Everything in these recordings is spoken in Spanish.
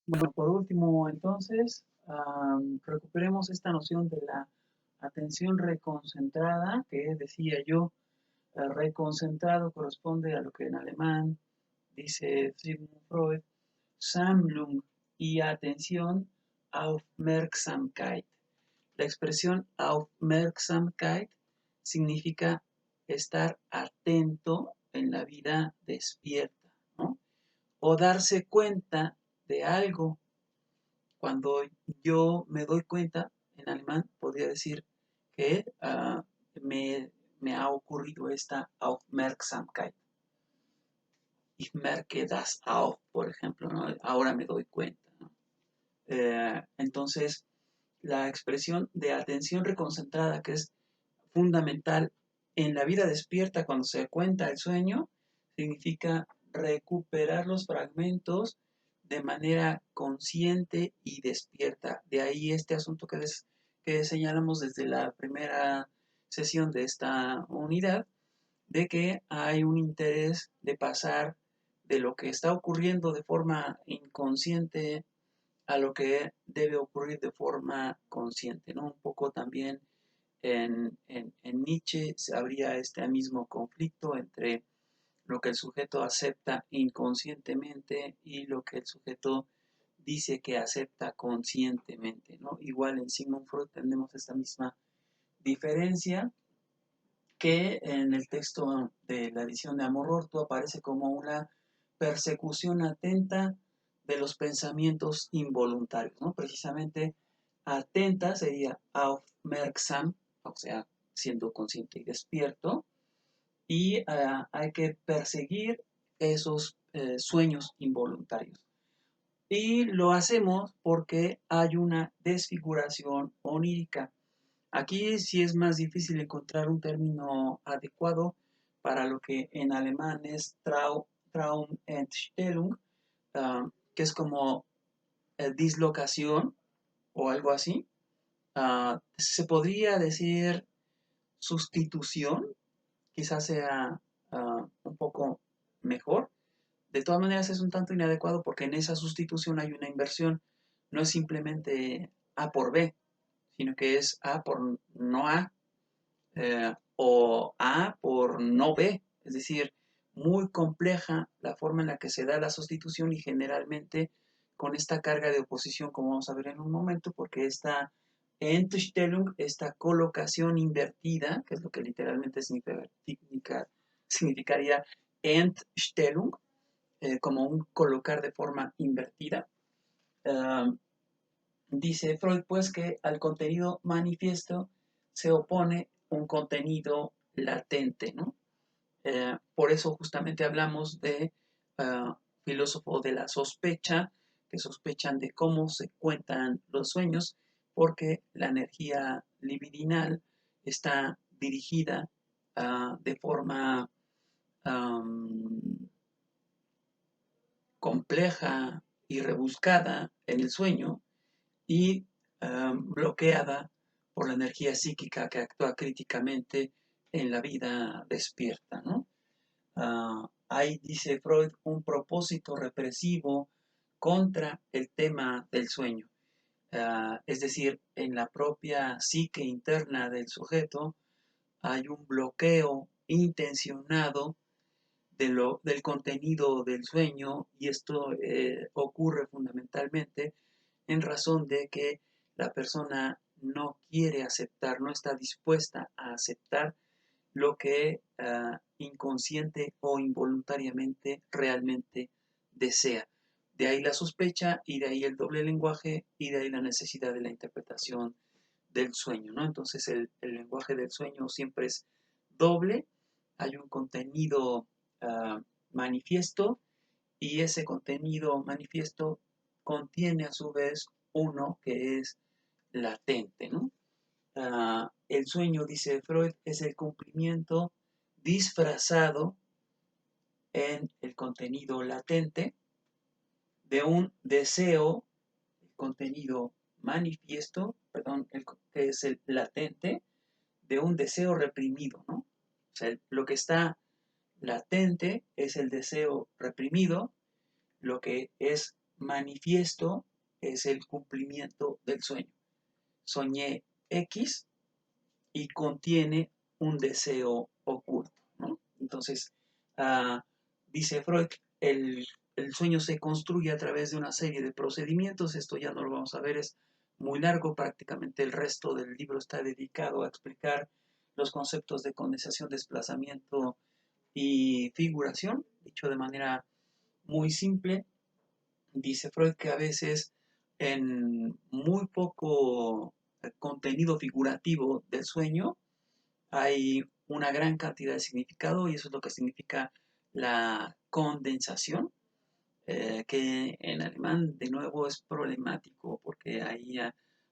Bueno, por último, entonces, recuperemos esta noción de la atención reconcentrada, que decía yo, reconcentrado corresponde a lo que en alemán dice Sigmund Freud, Sammlung y atención, Aufmerksamkeit. La expresión Aufmerksamkeit significa estar atento en la vida despierta, ¿no? O darse cuenta de algo. Cuando yo me doy cuenta, en alemán podría decir que me, me ha ocurrido esta Aufmerksamkeit. Ich merke das auch, por ejemplo, ¿no? Ahora me doy cuenta, ¿no? Entonces, la expresión de atención reconcentrada, que es fundamental en la vida despierta cuando se cuenta el sueño, significa recuperar los fragmentos de manera consciente y despierta. De ahí este asunto que señalamos desde la primera sesión de esta unidad, de que hay un interés de pasar de lo que está ocurriendo de forma inconsciente a lo que debe ocurrir de forma consciente, ¿no? Un poco también en Nietzsche habría este mismo conflicto entre lo que el sujeto acepta inconscientemente y lo que el sujeto dice que acepta conscientemente, ¿no? Igual en Sigmund Freud tenemos esta misma diferencia que en el texto de la edición de Amor Orto aparece como una persecución atenta de los pensamientos involuntarios, ¿no? Precisamente atenta sería aufmerksam, o sea, siendo consciente y despierto, y hay que perseguir esos sueños involuntarios. Y lo hacemos porque hay una desfiguración onírica. Aquí sí es más difícil encontrar un término adecuado para lo que en alemán es Traumentstellung, que es como dislocación o algo así. Se podría decir sustitución, quizás sea un poco mejor. De todas maneras es un tanto inadecuado porque en esa sustitución hay una inversión. No es simplemente A por B, sino que es A por no A, o A por no B. Es decir, muy compleja la forma en la que se da la sustitución y generalmente con esta carga de oposición, como vamos a ver en un momento, porque esta Entstellung, esta colocación invertida, que es lo que literalmente significaría Entstellung, como un colocar de forma invertida. Dice Freud, pues, que al contenido manifiesto se opone un contenido latente, ¿no? Por eso justamente hablamos de filósofo de la sospecha, que sospechan de cómo se cuentan los sueños, porque la energía libidinal está dirigida de forma compleja y rebuscada en el sueño y bloqueada por la energía psíquica que actúa críticamente en la vida despierta, ¿no? Hay, dice Freud, un propósito represivo contra el tema del sueño. Es decir, en la propia psique interna del sujeto hay un bloqueo intencionado del contenido del sueño y esto ocurre fundamentalmente en razón de que la persona no quiere aceptar, no está dispuesta a aceptar lo que inconsciente o involuntariamente realmente desea. De ahí la sospecha y de ahí el doble lenguaje y de ahí la necesidad de la interpretación del sueño, ¿no? Entonces el lenguaje del sueño siempre es doble, hay un contenido manifiesto y ese contenido manifiesto contiene a su vez uno que es latente, ¿no? El sueño, dice Freud, es el cumplimiento disfrazado en el contenido latente de un deseo, el contenido manifiesto, perdón, que es el latente, de un deseo reprimido, ¿no? O sea, lo que está latente es el deseo reprimido, lo que es manifiesto es el cumplimiento del sueño. Soñé X y contiene un deseo oculto, ¿no? Entonces, uh, dice Freud, el sueño se construye a través de una serie de procedimientos. Esto ya no lo vamos a ver, es muy largo. Prácticamente el resto del libro está dedicado a explicar los conceptos de condensación, desplazamiento y figuración, dicho de manera muy simple. Dice Freud que a veces en muy poco contenido figurativo del sueño hay una gran cantidad de significado, y eso es lo que significa la condensación, que en alemán de nuevo es problemático porque ahí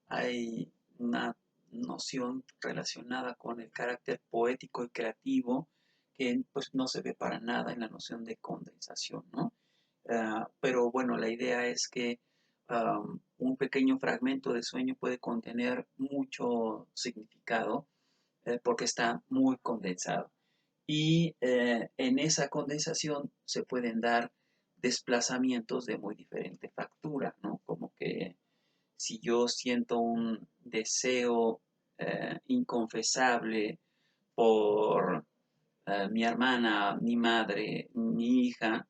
hay una noción relacionada con el carácter poético y creativo que pues no se ve para nada en la noción de condensación, ¿no? Pero bueno, la idea es que un pequeño fragmento de sueño puede contener mucho significado, porque está muy condensado. Y en esa condensación se pueden dar desplazamientos de muy diferente factura, ¿no? Como que si yo siento un deseo inconfesable por mi hermana, mi madre, mi hija,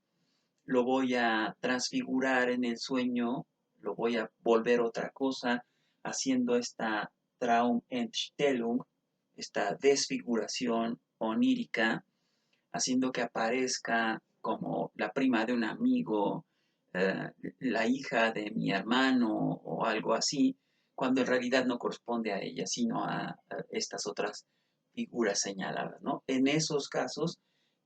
lo voy a transfigurar en el sueño, lo voy a volver otra cosa, haciendo esta Traumentstellung, esta desfiguración onírica, haciendo que aparezca como la prima de un amigo, eh, la hija de mi hermano o algo así, cuando en realidad no corresponde a ella, sino a estas otras figuras señaladas, ¿no? En esos casos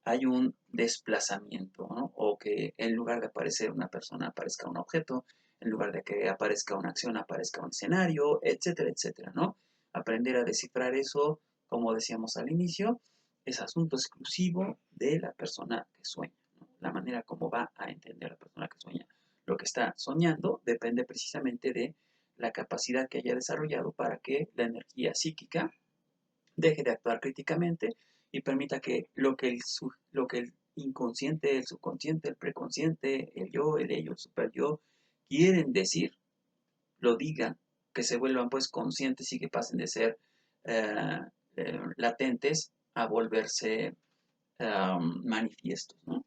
hay un desplazamiento, ¿no? O que en lugar de aparecer una persona aparezca un objeto, en lugar de que aparezca una acción aparezca un escenario, etcétera, etcétera, ¿no? Aprender a descifrar eso, como decíamos al inicio, es asunto exclusivo de la persona que sueña, ¿no? La manera como va a entender la persona que sueña lo que está soñando depende precisamente de la capacidad que haya desarrollado para que la energía psíquica deje de actuar críticamente y permita que lo que el inconsciente, el subconsciente, el preconsciente, el yo, el ello, el super yo quieren decir, lo digan, que se vuelvan pues conscientes y que pasen de ser eh, latentes a volverse manifiestos, ¿no?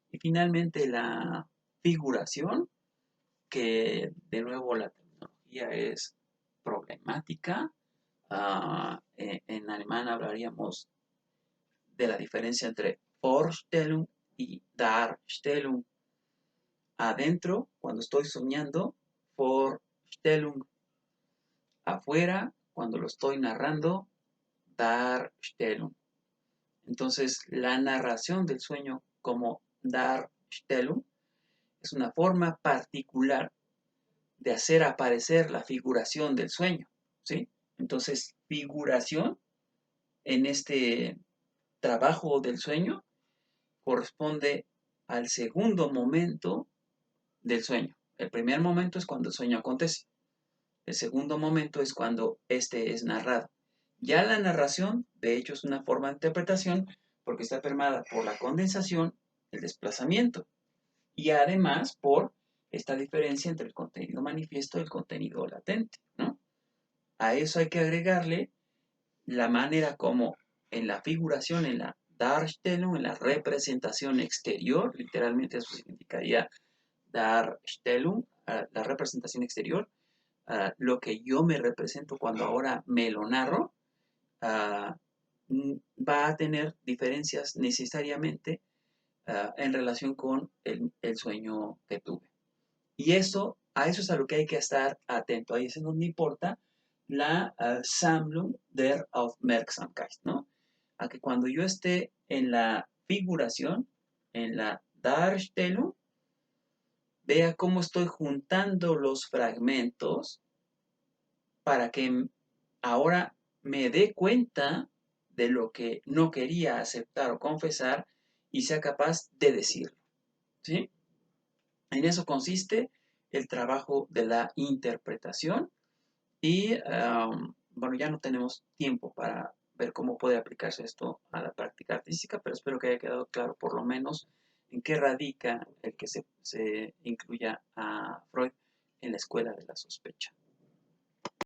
Y finalmente la figuración, que de nuevo la terminología es problemática. En alemán hablaríamos de la diferencia entre Vorstellung y Darstellung. Adentro, cuando estoy soñando, Vorstellung. Afuera, cuando lo estoy narrando, Darstellung. Entonces, la narración del sueño como Darstellung es una forma particular de hacer aparecer la figuración del sueño, ¿sí? Entonces, figuración en este trabajo del sueño corresponde al segundo momento del sueño. El primer momento es cuando el sueño acontece. El segundo momento es cuando este es narrado. Ya la narración, de hecho, es una forma de interpretación porque está permeada por la condensación, el desplazamiento y además por esta diferencia entre el contenido manifiesto y el contenido latente, ¿no? A eso hay que agregarle la manera como en la figuración, en la Darstellung, en la representación exterior, literalmente eso significaría Darstellung, la representación exterior, lo que yo me represento cuando ahora me lo narro, uh, va a tener diferencias necesariamente en relación con el sueño que tuve. Y eso, a eso es a lo que hay que estar atento. Ahí es en donde importa la Sammlung der Aufmerksamkeit, ¿no? A que cuando yo esté en la figuración, en la Darstellung, vea cómo estoy juntando los fragmentos para que ahora me dé cuenta de lo que no quería aceptar o confesar y sea capaz de decirlo, ¿sí? En eso consiste el trabajo de la interpretación y, bueno, ya no tenemos tiempo para ver cómo puede aplicarse esto a la práctica artística, pero espero que haya quedado claro por lo menos ¿En qué radica el que se incluya a Freud en la escuela de la sospecha?